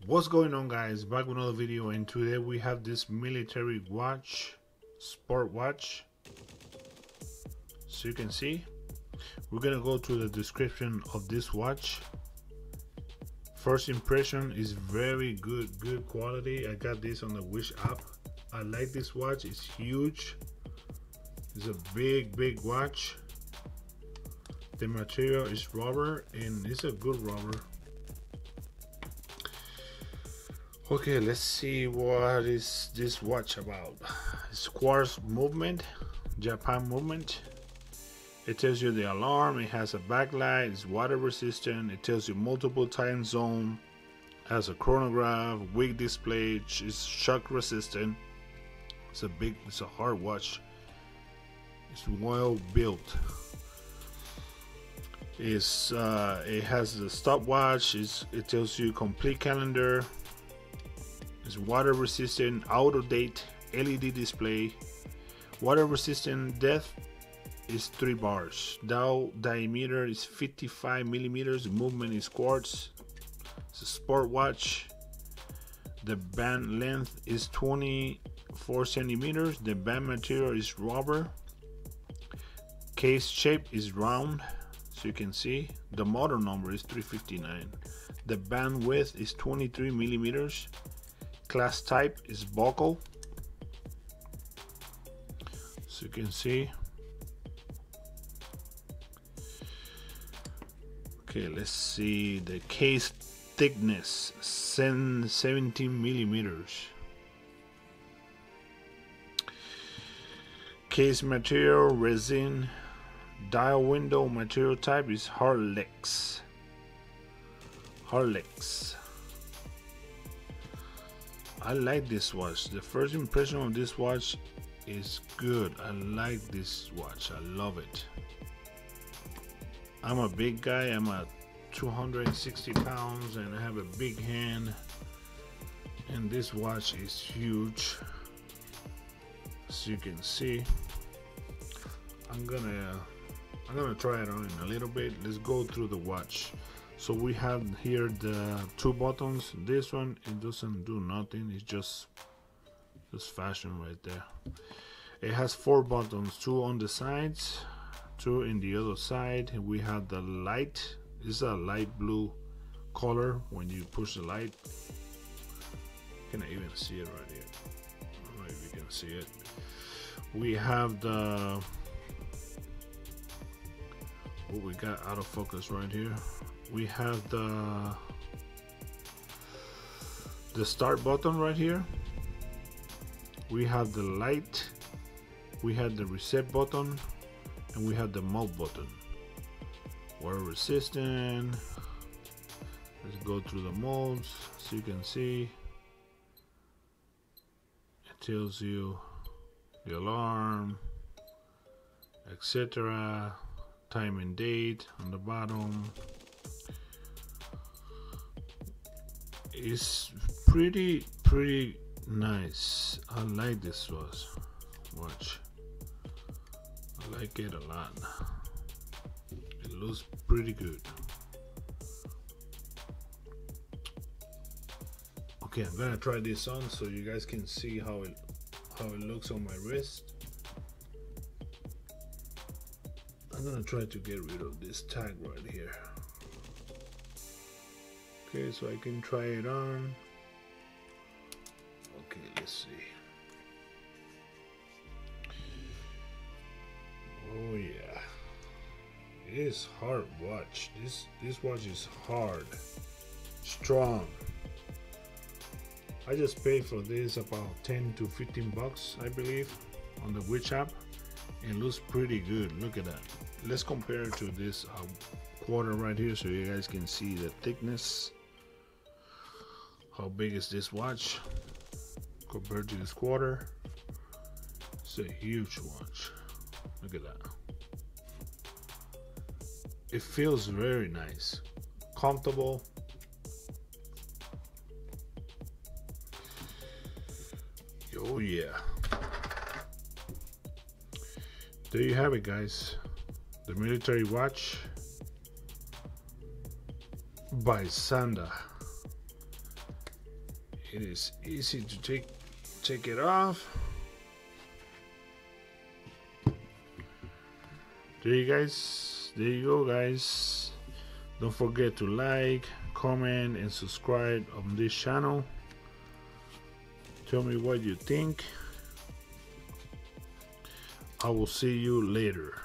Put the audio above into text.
What's going on, guys? Back with another video, and today we have this military watch, sport watch. So you can see, we're gonna go to the description of this watch. First impression is very good quality. I got this on the Wish app. I like this watch. It's huge. It's a big watch. The material is rubber, and it's a good rubber. Okay, let's see what is this watch about. It's Quartz movement, Japan movement. It tells you the alarm. It has a backlight. It's water resistant. It tells you multiple time zone. Has a chronograph, weak display. It's shock resistant. It's a hard watch. It's well built. It has a stopwatch. It tells you complete calendar. It's water resistant, out of date, LED display. Water resistant depth is 3 bars. Diameter is 55 millimeters. The movement is quartz. It's a sport watch. The band length is 24 centimeters. The band material is rubber. Case shape is round, so you can see. The model number is 359. The band width is 23 millimeters. Clasp type is buckle, so you can see. Okay, let's see the case thickness, 17 millimeters. Case material, resin. Dial window material type is Hardlex. I like this watch. The first impression of this watch is good. I like this watch. I love it. I'm a big guy. I'm at 260 pounds and I have a big hand, and this watch is huge, so you can see. I'm gonna try it on in a little bit. Let's go through the watch. So we have here the 2 buttons. This one, it doesn't do nothing. It's just fashion right there. It has 4 buttons, 2 on the sides, 2 in the other side. We have the light. It's a light blue color when you push the light. Can I even see it right here? I don't know if you can see it. We have the, what we got out of focus right here. We have the start button right here. We have the light. We have the reset button, and we have the mode button. Water resistant. Let's go through the modes so you can see. It tells you the alarm, etc. Time and date on the bottom. It's pretty nice. I like this watch. I like it a lot. It looks pretty good. Okay, I'm gonna try this on so you guys can see how it looks on my wrist. I'm gonna try to get rid of this tag right here. Okay, so I can try it on. Okay, let's see. Oh yeah, it is hard watch. This watch is hard, strong. I just paid for this about 10 to 15 bucks, I believe, on the Wish app. It looks pretty good. Look at that. Let's compare it to this quarter right here so you guys can see the thickness. How big is this watch compared to this quarter? It's a huge watch. Look at that. It feels very nice, comfortable. Oh yeah. There you have it, guys. The military watch by Sanda. It is easy to take it off. There you go guys. Don't forget to like, comment and subscribe on this channel. Tell me what you think. I will see you later.